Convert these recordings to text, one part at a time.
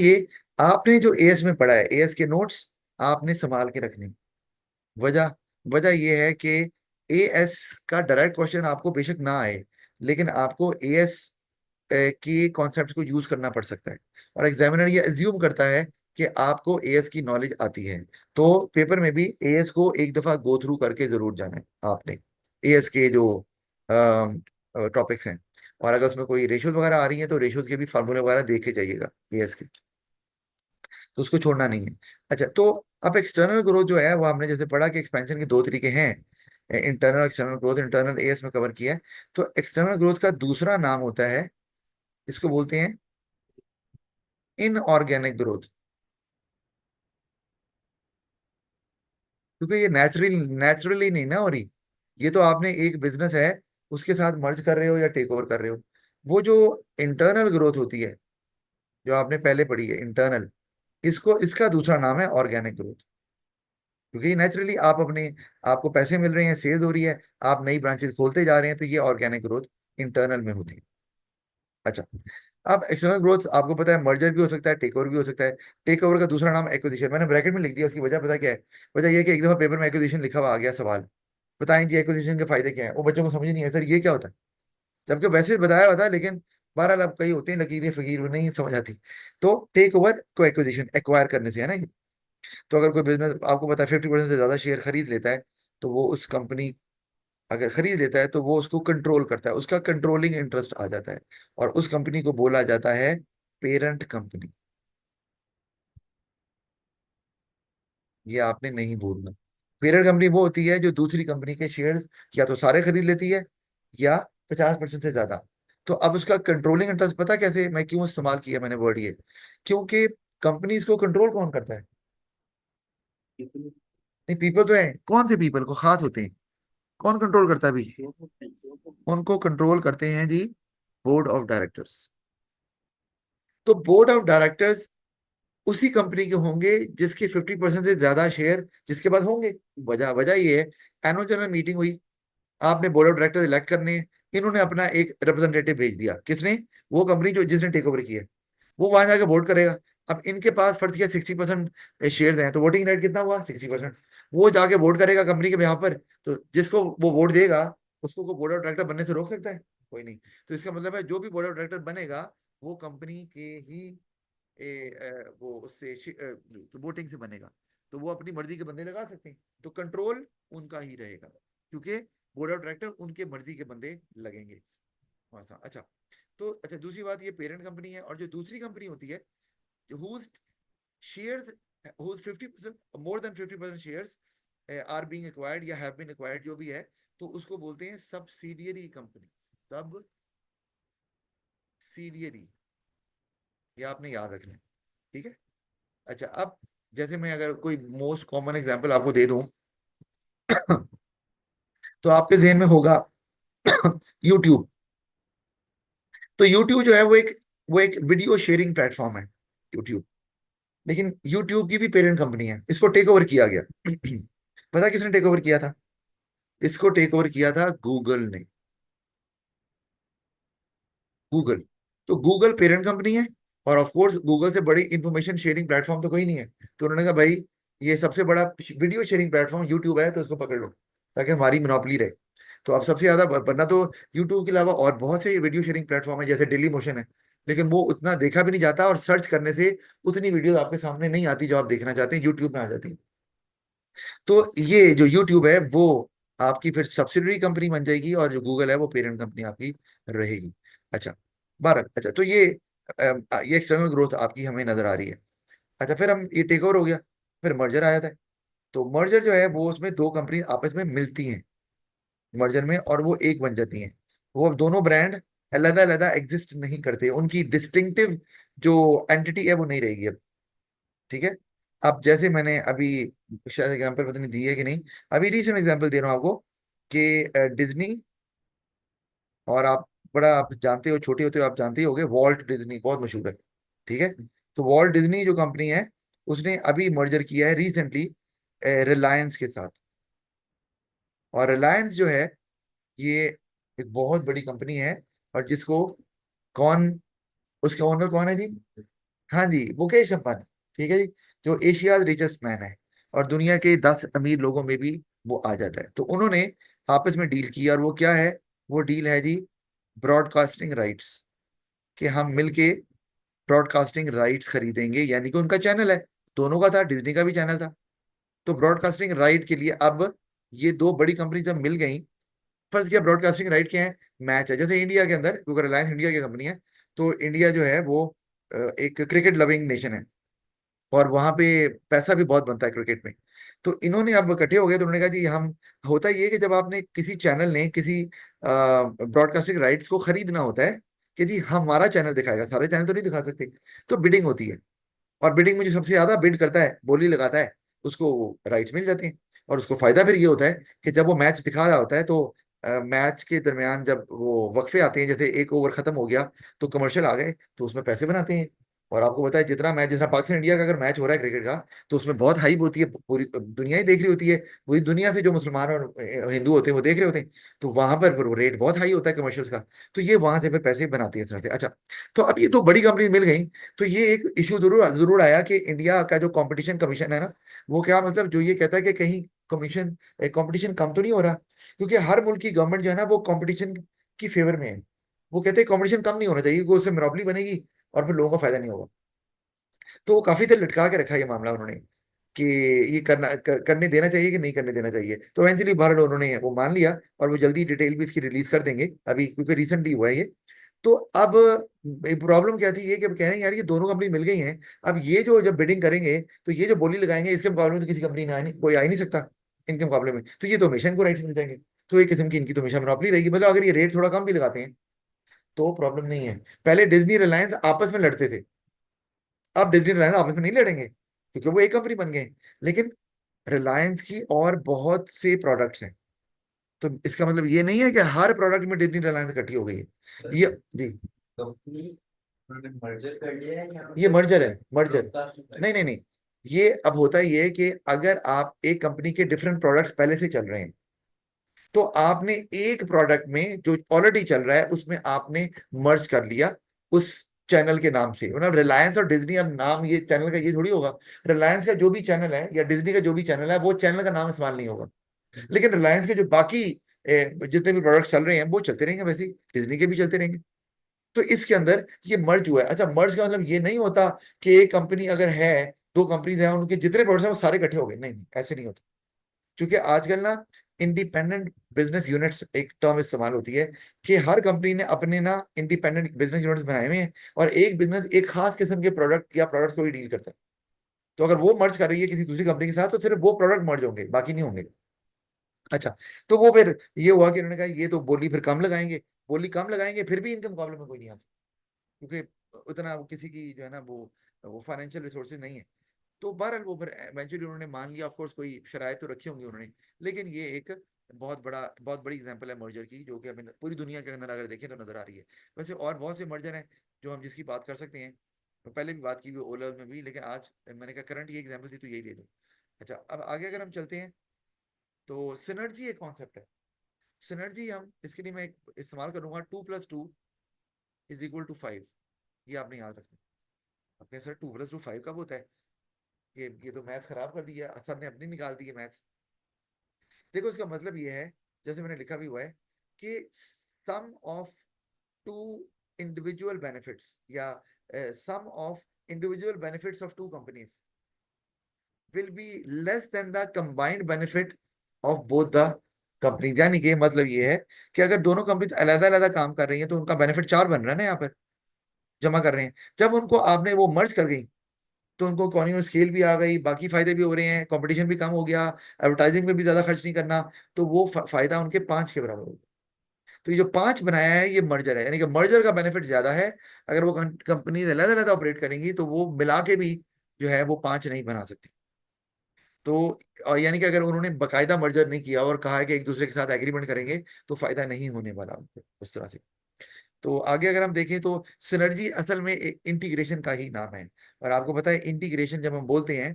ये आपने जो एएस में पढ़ा है, एएस के नोट्स आपने संभाल के रखने। वजह वजह ये है कि एएस का डायरेक्ट क्वेश्चन आपको बेशक ना आए, लेकिन आपको एएस की कॉन्सेप्ट को यूज करना पड़ सकता है। और एग्जामिनर ये अज्यूम करता है कि आपको एएस की नॉलेज आती है। तो पेपर में भी एएस को एक दफा गो थ्रू करके जरूर जाना है आपने, एएस के जो टॉपिक्स हैं। और अगर उसमें कोई रेशियोज वगैरह आ रही हैं तो रेशियोज के भी फार्मूले वगैरह देख के जाइएगा एएस के, तो उसको छोड़ना नहीं है। अच्छा, तो अब एक्सटर्नल ग्रोथ जो है वो हमने जैसे पढ़ा कि एक्सपेंशन के दो तरीके हैं, internal external growth. Internal as में कवर किया है। तो एक्सटर्नल ग्रोथ का दूसरा नाम होता है, इसको बोलते हैं इनऑर्गेनिक ग्रोथ। क्योंकि ये नेचुरली नहीं ना हो रही। ये तो आपने एक बिजनेस है उसके साथ मर्ज कर रहे हो या टेक ओवर कर रहे हो। वो जो इंटरनल ग्रोथ होती है, जो आपने पहले पढ़ी है इंटरनल, इसको इसका दूसरा नाम है ऑर्गेनिक ग्रोथ। क्योंकि नेचुरली आप अपने, आपको पैसे मिल रहे हैं, सेल्स हो रही है, आप नई ब्रांचेस खोलते जा रहे हैं, तो ये ऑर्गेनिक ग्रोथ इंटरनल में होती है। अच्छा, अब एक्सटर्नल ग्रोथ आपको पता है मर्जर भी हो सकता है, टेक ओवर भी हो सकता है। टेक ओवर का दूसरा नाम एक्विजिशन, मैंने ब्रैकेट में लिख दिया। उसकी वजह पता क्या है? वजह यह है कि एक दफा पेपर में एक्विजिशन लिखा हुआ आ गया सवाल, बताएं जी एक्विजिशन के फायदे क्या है। वो बच्चों को समझ नहीं है सर ये क्या होता है, जबकि वैसे बताया हुआ था, लेकिन बहरहाल अब कई होते हैं लकीरें फकीर, वो नहीं समझ आती। तो टेक ओवर को एक्विजिशन, एक्वायर करने से है ना ये। तो अगर कोई बिजनेस आपको पता है 50% से ज्यादा शेयर खरीद लेता है, तो वो उस कंपनी, अगर खरीद लेता है तो वो उसको कंट्रोल करता है, उसका कंट्रोलिंग इंटरेस्ट आ जाता है। और उस कंपनी को बोला जाता है पेरेंट कंपनी। ये आपने नहीं बोलना। पेरेंट कंपनी वो होती है जो दूसरी कंपनी के शेयर्स या तो सारे खरीद लेती है, या 50% से ज्यादा। तो अब उसका कंट्रोलिंग इंटरेस्ट पता कैसे, मैं क्यों इस्तेमाल किया मैंने वर्ड ये, क्योंकि कंपनीज को कंट्रोल कौन करता है? नहीं, पीपल तो है, कौन से पीपल को खास होते हैं, कौन कंट्रोल करता है अभी? उनको कंट्रोल करते हैं जी बोर्ड ऑफ डायरेक्टर्स। तो बोर्ड ऑफ डायरेक्टर्स उसी कंपनी के होंगे जिसके 50% से ज्यादा शेयर जिसके पास होंगे। वजह वजह ये है, एनुअल जनरल मीटिंग हुई, आपने बोर्ड ऑफ डायरेक्टर इलेक्ट करने हैं, इन्होंने अपना एक रिप्रेजेंटेटिव भेज दिया, किसने? वो कंपनी जो जिसने टेक ओवर किया है, वो वहां जाकर वोट करेगा। अब इनके पास फर्ज किया 60% शेयर हैं, तो वोटिंग राइट कितना हुआ? 60%। वो जाके वोट करेगा कंपनी के बिहाफ पर, तो जिसको वो वोट देगा उसको को बोर्ड ऑफ डायरेक्टर बनने से रोक सकता है? कोई नहीं। तो इसका मतलब है जो भी बोर्ड ऑफ डायरेक्टर बनेगा वो कंपनी के ही वो उससे वोटिंग से बनेगा। तो वो अपनी मर्जी के बंदे लगा सकते हैं, तो कंट्रोल उनका ही रहेगा, क्योंकि बोर्ड ऑफ डायरेक्टर उनके मर्जी के बंदे लगेंगे। अच्छा, तो अच्छा दूसरी बात, ये पेरेंट कंपनी है। और जो दूसरी कंपनी होती है whose shares, whose 50%, more than 50% shares are being acquired या have been acquired, जो भी है, तो उसको बोलते हैं सब्सिडियरी कंपनी। सब्सिडियरी, ये आपने याद रखना है, ठीक है। अच्छा, अब जैसे मैं अगर कोई मोस्ट कॉमन एग्जांपल आपको दे दूं तो आपके जहन में होगा यूट्यूब। तो यूट्यूब जो है वो एक वीडियो शेयरिंग प्लेटफॉर्म है यूट्यूब। लेकिन यूट्यूब की भी पेरेंट कंपनी है, इसको टेक ओवर किया गया पता है किसने टेक ओवर किया था? इसको टेक ओवर किया था गूगल ने। गूगल, तो गूगल पेरेंट कंपनी है, और ऑफ कोर्स गूगल से बड़ी इंफॉर्मेशन शेयरिंग प्लेटफॉर्म तो कोई नहीं है। तो उन्होंने कहा भाई ये सबसे बड़ा वीडियो शेयरिंग प्लेटफॉर्म यूट्यूब है, तो इसको पकड़ लो ताकि हमारी मोनोपोली रहे। तो अब सबसे ज्यादा वरना तो यूट्यूब के अलावा और बहुत से वीडियो शेयरिंग प्लेटफॉर्म है जैसे डेली मोशन है, लेकिन वो उतना देखा भी नहीं जाता, और सर्च करने से उतनी वीडियो आपके सामने नहीं आती जो आप देखना चाहते हैं, यूट्यूब में आ जाती है। तो ये जो यूट्यूब है वो आपकी फिर सब्सिडरी कंपनी बन जाएगी, और जो गूगल है वो पेरेंट कंपनी आपकी रहेगी। अच्छा, 12। अच्छा, तो ये एक्सटर्नल ग्रोथ आपकी हमें नजर आ रही है। अच्छा, फिर हम ये टेक ओवर हो गया, फिर मर्जर आया था। तो मर्जर जो है वो उसमें दो कंपनी आपस में मिलती हैं मर्जर में, और वो एक बन जाती हैं। वो अब दोनों ब्रांड अलग अलग एग्जिस्ट नहीं करते, उनकी डिस्टिंक्टिव जो एंटिटी है वो नहीं रहेगी अब, ठीक है। अब जैसे मैंने अभी शायद एग्जांपल पता नहीं दी है कि नहीं, अभी रीसेंट एग्जांपल दे रहा हूँ आपको कि डिज्नी, और आप बड़ा आप जानते हो, छोटे होते हो आप जानते ही होगे, वॉल्ट डिज्नी बहुत मशहूर है, ठीक है। तो वॉल्ट डिज्नी जो कंपनी है उसने अभी मर्जर किया है रिसेंटली रिलायंस के साथ। और रिलायंस जो है ये एक बहुत बड़ी कंपनी है, और जिसको कौन, उसके ओनर कौन है जी? हाँ जी, मुकेश अंबानी, ठीक है जी, जो एशिया रिचेस्ट मैन है और दुनिया के 10 अमीर लोगों में भी वो आ जाता है। तो उन्होंने आपस में डील की, और वो क्या है, वो डील है जी ब्रॉडकास्टिंग राइट्स, कि हम मिलके ब्रॉडकास्टिंग राइट्स खरीदेंगे, यानी कि उनका चैनल है, दोनों का था, डिज्नी का भी चैनल था। तो ब्रॉडकास्टिंग राइट के लिए अब ये दो बड़ी कंपनी जब मिल गई, फर्स्ट किया ब्रॉडकास्टिंग राइट क्या है, मैच है। जैसे इंडिया के अंदर, क्योंकि रिलायंस इंडिया की कंपनी है, तो इंडिया जो है वो एक क्रिकेट लविंग नेशन है, और वहां पे पैसा भी बहुत बनता है क्रिकेट में। तो इन्होंने अब इकट्ठे हो गए, तो उन्होंने कहा जी हम, होता ये है कि जब आपने किसी चैनल ने किसी ब्रॉडकास्टिंग राइट्स को खरीदना होता है, कि जी हमारा चैनल दिखाएगा, सारे चैनल तो नहीं दिखा सकते, तो बिडिंग होती है, और बिडिंग में जो सबसे ज्यादा बिड करता है, बोली लगाता है, उसको राइट्स मिल जाते हैं। और उसको फायदा फिर ये होता है कि जब वो मैच दिखा रहा होता है, तो मैच के दरमियान जब वो वक्फे आते हैं, जैसे एक ओवर खत्म हो गया तो कमर्शियल आ गए, तो उसमें पैसे बनाते हैं। और आपको पता है, जितना मैच, जितना पाकिस्तान इंडिया का अगर मैच हो रहा है क्रिकेट का, तो उसमें बहुत हाइप होती है, पूरी दुनिया ही देख रही होती है, पूरी दुनिया से जो मुसलमान और हिंदू होते हैं वो देख रहे होते हैं। तो वहां पर फिर वो रेट बहुत हाई होता है कमर्शियल्स का, तो ये वहां से फिर पैसे बनाती है इस तरह से। अच्छा, तो अब ये तो बड़ी कंपनी मिल गई, तो ये एक इशू जरूर जरूर आया कि इंडिया का जो कंपटीशन कमीशन है ना, वो क्या मतलब जो ये कहता है कि कहीं कमीशन कंपटीशन कम तो नहीं हो रहा, क्योंकि हर मुल्क की गवर्नमेंट जो है ना वो कंपटीशन की फेवर में है। वो कहते हैं कंपटीशन कम नहीं होना चाहिए, क्योंकि उससे मोनोपोली बनेगी और फिर लोगों को फायदा नहीं होगा। तो वो काफी देर लटका के रखा ये मामला उन्होंने, कि ये करने देना चाहिए कि नहीं करने देना चाहिए। तो इवेंचुअली बहरहाल उन्होंने वो मान लिया, और वो जल्दी डिटेल भी इसकी रिलीज कर देंगे अभी, क्योंकि रिसेंटली हुआ है ये। तो अब प्रॉब्लम क्या थी, ये कि अब कह रहे हैं यार ये दोनों कंपनी मिल गई हैं, अब ये जो जब बिडिंग करेंगे, तो ये जो बोली लगाएंगे, इसके मुकाबले में तो किसी कंपनी ने कोई आ ही नहीं सकता इनके मुकाबले में, तो ये तो हमेशा इनको राइट्स मिल जाएंगे। तो एक किस्म की इनकी तो हमेशा मोनोपोली रहेगी, मतलब अगर ये रेट थोड़ा कम भी लगाते हैं तो प्रॉब्लम नहीं है। पहले डिज्नी रिलायंस आपस में लड़ते थे, अब डिज्नी रिलायंस आपस में नहीं लड़ेंगे, क्योंकि वो एक कंपनी बन गए। लेकिन रिलायंस की और बहुत से प्रोडक्ट्स हैं, तो इसका मतलब ये नहीं है कि हर प्रोडक्ट में डिज्नी रिलायंस इकट्ठी हो गई है ये। जी, कंपनी उन्होंने मर्जर कर लिया है या ये मतलब मर्जर है, मर्जर। ब्रॉडकास्ट नहीं नहीं नहीं, ये अब होता ये है कि अगर आप एक कंपनी के डिफरेंट प्रोडक्ट्स पहले से चल रहे हैं, तो आपने एक प्रोडक्ट में जो ऑलरेडी चल रहा है उसमें आपने मर्ज कर लिया उस चैनल के नाम से। मतलब रिलायंस और डिज्नी, अब नाम ये चैनल का ये थोड़ी होगा, रिलायंस का जो भी चैनल है या डिज्नी का जो भी चैनल है वो चैनल का नाम इस्तेमाल नहीं होगा, लेकिन रिलायंस के जो बाकी जितने भी प्रोडक्ट चल रहे हैं वो चलते रहेंगे, वैसे ही डिज्नी के भी चलते रहेंगे। तो इसके अंदर ये मर्ज हुआ है। अच्छा, मर्ज का मतलब ये नहीं होता कि एक कंपनी अगर है, दो कंपनीज हैं, उनके जितने प्रोडक्ट्स हैं वो सारे इकट्ठे हो गए, नहीं नहीं, ऐसे नहीं होता। क्योंकि आजकल ना इंडिपेंडेंट बिजनेस यूनिट्स एक टर्म इस्तेमाल होती है, कि हर कंपनी ने अपने ना इंडिपेंडेंट बिजनेस यूनिट्स बनाए हुए हैं, और एक बिजनेस एक खास किस्म के प्रोडक्ट या प्रोडक्ट को ही डील करता है। तो अगर वो मर्ज कर रही है किसी दूसरी कंपनी के साथ, तो सिर्फ वो प्रोडक्ट मर्ज होंगे, बाकी नहीं होंगे। अच्छा, तो वो फिर ये हुआ कि उन्होंने कहा ये तो बोली फिर कम लगाएंगे, बोली कम लगाएंगे, फिर भी इनके मुकाबले में कोई नहीं आ सकता, क्योंकि उतना वो किसी की जो है ना वो फाइनेंशियल रिसोर्सेज नहीं है। तो बहरहाल वो फिर इवेंचुअली उन्होंने मान लिया, ऑफ कोर्स कोई शराइत तो रखी होंगी उन्होंने, लेकिन ये एक बहुत बड़ी एग्जांपल है मर्जर की, जो कि हमें पूरी दुनिया के अंदर अगर देखें तो नजर आ रही है। वैसे और बहुत से मर्जर हैं जो हम जिसकी बात कर सकते हैं, तो पहले भी बात की हुई ओला में भी, लेकिन आज मैंने कहा करंट ये एग्जाम्पल थी तो यही दे दूँ। अच्छा, अब आगे अगर हम चलते हैं, तो सिनर्जी एक कॉन्सेप्ट है। सिनर्जी, हम इसके लिए मैं एक इस्तेमाल करूंगा, 2+2 = 5, ये आपने याद रखना। अपने सर 2+2 5 कब होता है, ये तो मैथ्स खराब कर दिया सर ने, अपनी निकाल दी है मैथ्स। देखो इसका मतलब ये है, जैसे मैंने लिखा भी हुआ है, कि sum of two individual benefits, या sum of individual benefits of two companies will be less than the combined benefit of both the company. यानी कि मतलब ये है कि अगर दोनों कंपनी अलग अलग काम कर रही हैं, तो उनका बेनिफिट 4 बन रहा है ना, यहाँ पर जमा कर रहे हैं। जब उनको आपने वो मर्ज कर गई, तो उनको इकोनॉमी में स्केल भी आ गई, बाकी फायदे भी हो रहे हैं, कंपटीशन भी कम हो गया, एडवर्टाइजिंग में भी ज्यादा खर्च नहीं करना, तो वो फायदा उनके 5 के बराबर होगा। तो ये जो 5 बनाया है ये मर्जर है, यानी कि मर्जर का बेनिफिट ज्यादा है। अगर वो कंपनी अलग अलग ऑपरेट करेंगी, तो वो मिला के भी जो है वो 5 नहीं बना सकती। तो यानी कि अगर उन्होंने बकायदा मर्जर नहीं किया और कहा है कि एक दूसरे के साथ एग्रीमेंट करेंगे, तो फायदा नहीं होने वाला उनको उस तरह से। तो आगे अगर हम देखें, तो सिनर्जी असल में इंटीग्रेशन का ही नाम है। और आपको पता है इंटीग्रेशन जब हम बोलते हैं,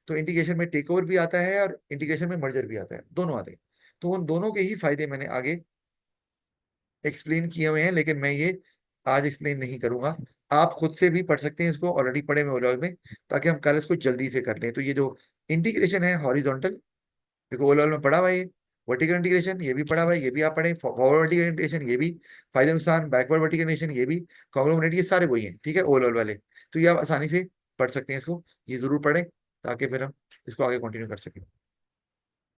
तो इंटीग्रेशन में टेक ओवर भी आता है और इंटीग्रेशन में मर्जर भी आता है, दोनों आते हैं। तो उन दोनों के ही फायदे मैंने आगे एक्सप्लेन किए हुए हैं, लेकिन मैं ये आज एक्सप्लेन नहीं करूंगा, आप खुद से भी पढ़ सकते हैं इसको, ऑलरेडी पढ़े हुए ओवरऑल में, ताकि हम कल इसको जल्दी से कर लें। तो ये जो इंटीग्रेशन है हॉरिजॉन्टल, देखो ओवरऑल में पढ़ा हुआ है ये। वर्टिकल इंटीग्रेशन ये भी पढ़ा हुआ है, ये भी आप पढ़े। फॉरवर्ड वर्टिकल इंटीग्रेशन ये भी, फायदे नुकसान। बैकवर्ड वर्टिकल इंटीग्रेशन ये भी, कॉन्ग्लोमरेट, ये सारे वही हैं, ठीक है, ओवरऑल वाले। तो ये आप आसानी से पढ़ सकते हैं इसको, ये जरूर पढ़ें ताकि फिर हम इसको आगे कंटिन्यू कर सकें।